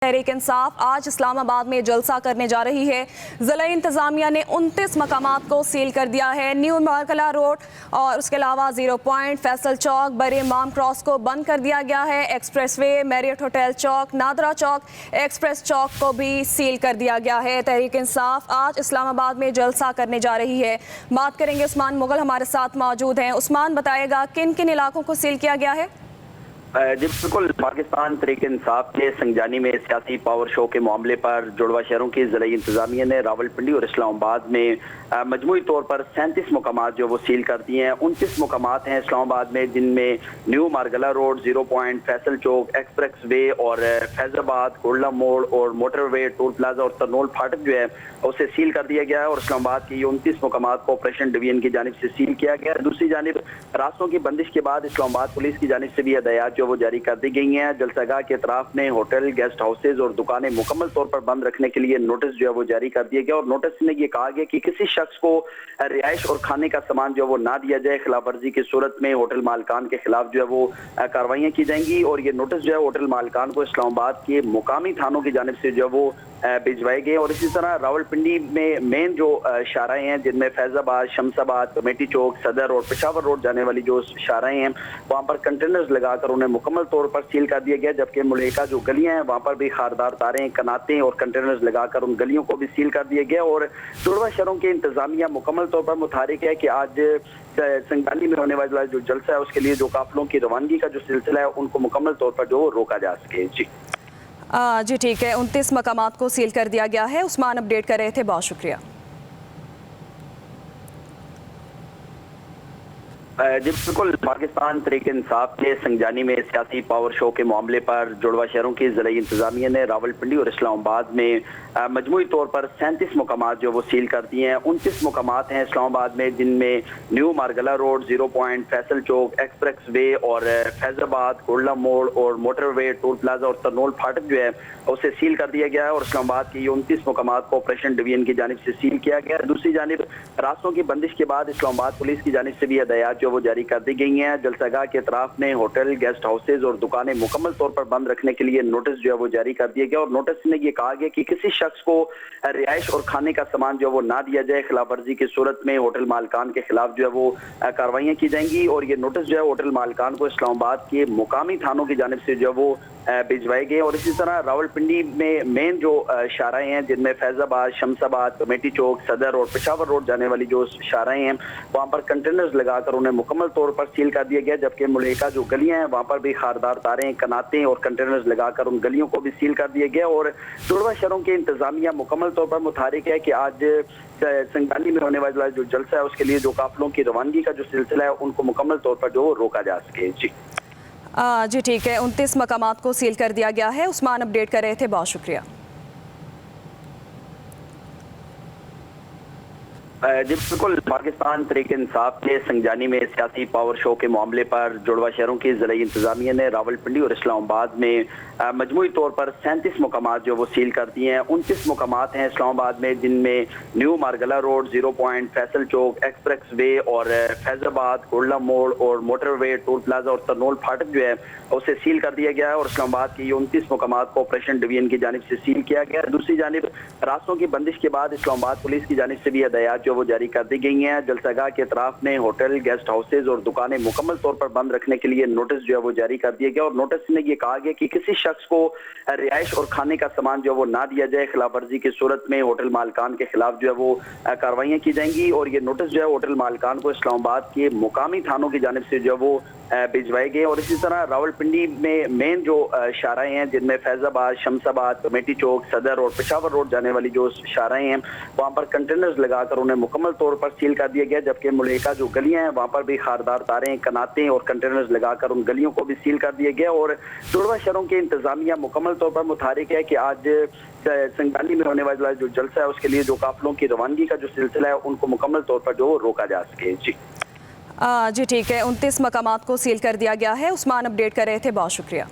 तहरीक इंसाफ आज इस्लामाबाद में जलसा करने जा रही है। ज़िला इंतज़ामिया ने 29 मकामात को सील कर दिया है। न्यू मार्कला रोड और उसके अलावा 0 पॉइंट, फैसल चौक, बड़े इमाम क्रॉस को बंद कर दिया गया है। एक्सप्रेस वे, मैरियट होटल चौक, नादरा चौक, एक्सप्रेस चौक को भी सील कर दिया गया है। तहरीक इंसाफ आज इस्लामाबाद में जलसा करने जा रही है। बात करेंगे, उस्मान मुगल हमारे साथ मौजूद हैं। उस्मान, बताएगा किन किन इलाकों को सील किया गया है? जी बिल्कुल, पाकिस्तान तहरीक इंसाफ के संजानी में सियासी पावर शो के मामले पर जुड़वा शहरों की ज़िला इंतज़ामिया ने रावलपिंडी और इस्लामाबाद में मजमूई तौर पर 37 मकामात जो वो सील कर दिए हैं। 29 मकामात हैं इस्लामाबाद में, जिनमें new Margalla road, 0 point, Faisal Chowk, expressway और फैजाबाद, कोडला मोड़ और मोटरवे, टोल प्लाजा और तरनोल फाटक जो है उसे सील कर दिया गया है। और इस्लामाबाद के ये 29 मकामात को ऑपरेशन डिवीजन की जानिब से सील किया गया है। दूसरी जानिब रास्तों की बंदिश के बाद इस्लामाबाद पुलिस की जानिब से भी हदायत जो वो जारी कर दी गई हैं। जलसागाह के अतराफ में होटल, गेस्ट हाउसेज और दुकानें मुकम्मल तौर पर बंद रखने के लिए नोटिस जो है वो जारी कर दिया गया। और नोटिस में ये कहा गया कि किसी शख्स को रिहाइश और खाने का सामान जो वो ना दिया जाए। खिलाफ वर्जी की सूरत में होटल मालकान के खिलाफ जो है वो कार्रवाइयाँ की जाएंगी। और ये नोटिस जो है होटल मालकान को इस्लामाबाद के मुकामी थानों की जानिब से जो है वो भिजवाए गए। और इसी तरह रावलपिंडी में मेन जो शाराएं हैं, जिनमें फैजाबाद, शमशाबाद, कमेटी चौक, सदर और पेशावर रोड जाने वाली जो शाराएं हैं, वहाँ पर कंटेनर्स लगाकर उन्हें मुकम्मल तौर पर सील कर दिया गया। जबकि मुल्हिका जो गलियां हैं वहाँ पर भी खारदार तारें, कनातें और कंटेनर्स लगाकर उन गलियों को भी सील कर दिया गया। और जुड़वा शहरों की इंतजामिया मुकम्मल तौर पर मुतारिक है कि आज संगानी में होने वाला जो जलसा है उसके लिए जो काफिलों की रवानगी का जो सिलसिला है उनको मुकम्मल तौर पर जो रोका जा सके। जी ठीक है, 29 मकामात को सील कर दिया गया है। उस्मान अपडेट कर रहे थे, बहुत शुक्रिया। जी बिल्कुल, पाकिस्तान तहरीक इंसाफ के संजानी में सियासी पावर शो के मामले पर जुड़वा शहरों की ज़िला इंतज़ामिया ने रावलपिंडी और इस्लामाबाद में मजमूई तौर पर 37 मकामात जो वो सील कर दिए हैं। 29 मकामात हैं इस्लामाबाद में, जिनमें new Margalla road, 0 point, Faisal Chowk, expressway और फैजाबाद, कोडला मोड़ और मोटरवे, टोल प्लाजा और तरनोल फाटक जो है उसे सील कर दिया गया है। और इस्लामाबाद के ये 29 मकामात को ऑपरेशन डिवीजन की जानिब से सील किया गया है। दूसरी जानिब रास्तों की बंदिश के बाद इस्लामाबाद पुलिस की जानिब से भी हदायत जो वो जारी कर दी गई हैं। जलसागाह के अतराफ में होटल, गेस्ट हाउसेज और दुकानें मुकम्मल तौर पर बंद रखने के लिए नोटिस जो है वो जारी कर दिया गया। और नोटिस में ये कहा गया कि किसी शख्स को रिहाइश और खाने का सामान जो वो ना दिया जाए। खिलाफ वर्जी की सूरत में होटल मालकान के खिलाफ जो है वो कार्रवाइयाँ की जाएंगी। और ये नोटिस जो है होटल मालकान को इस्लामाबाद के मुकामी थानों की जानिब से जो है वो भिजवाए गए। और इसी तरह रावलपिंडी में मेन जो शाराएं हैं, जिनमें फैजाबाद, शमशाबाद, कमेटी चौक, सदर और पेशावर रोड जाने वाली जो शाराएं हैं, वहाँ पर कंटेनर्स लगाकर उन्हें मुकम्मल तौर पर सील कर दिया गया। जबकि मुल्हिका जो गलियां हैं वहाँ पर भी खारदार तारें, कनातें और कंटेनर्स लगाकर उन गलियों को भी सील कर दिया गया। और जुड़वा शहरों की इंतजामिया मुकम्मल तौर पर मुतारिक है कि आज संगानी में होने वाला जो जलसा है उसके लिए जो काफिलों की रवानगी का जो सिलसिला है उनको मुकम्मल तौर पर जो रोका जा सके। जी ठीक है, 29 मकामात को सील कर दिया गया है। उस्मान अपडेट कर रहे थे, बहुत शुक्रिया। जी बिल्कुल, पाकिस्तान तहरीक इंसाफ के संजानी में सियासी पावर शो के मामले पर जुड़वा शहरों की ज़िला इंतज़ामिया ने रावलपिंडी और इस्लामाबाद में मजमूई तौर पर 37 मकामात जो वो सील कर दिए हैं। 29 मकामात हैं इस्लामाबाद में, जिनमें new Margalla road, 0 point, Faisal Chowk, expressway और फैजाबाद, कोडला मोड़ और मोटरवे, टोल प्लाजा और तरनोल फाटक जो है उसे सील कर दिया गया है। और इस्लामाबाद के ये 29 मकामात को ऑपरेशन डिवीजन की जानिब से सील किया गया है। दूसरी जानिब रास्तों की बंदिश के बाद इस्लामाबाद पुलिस की जानिब से भी हदायत जो वो जारी कर दी गई हैं। जलसागाह के अतराफ में होटल, गेस्ट हाउसेज और दुकानें मुकम्मल तौर पर बंद रखने के लिए नोटिस जो है वो जारी कर दिया गया। और नोटिस में ये कहा गया कि किसी शख्स को रिहाइश और खाने का सामान जो वो ना दिया जाए। खिलाफ वर्जी की सूरत में होटल मालकान के खिलाफ जो है वो कार्रवाइयाँ की जाएंगी। और ये नोटिस जो है होटल मालकान को इस्लामाबाद के मुकामी थानों की जानिब से जो है वो भिजवाए गए। और इसी तरह रावलपिंडी में मेन जो शाराएं हैं, जिनमें फैजाबाद, शमशाबाद, कमेटी चौक, सदर और पेशावर रोड जाने वाली जो शाराएं हैं, वहाँ पर कंटेनर्स लगाकर उन्हें मुकम्मल तौर पर सील कर दिया गया। जबकि मुल्हिका जो गलियां हैं वहाँ पर भी खारदार तारें, कनातें और कंटेनर्स लगाकर उन गलियों को भी सील कर दिया गया। और जुड़वा शहरों की इंतजामिया मुकम्मल तौर पर मुतारिक है कि आज संगानी में होने वाला जो जलसा है उसके लिए जो काफिलों की रवानगी का जो सिलसिला है उनको मुकम्मल तौर पर जो रोका जा सके। जी ठीक है, 29 मकामात को सील कर दिया गया है। उस्मान अपडेट कर रहे थे, बहुत शुक्रिया।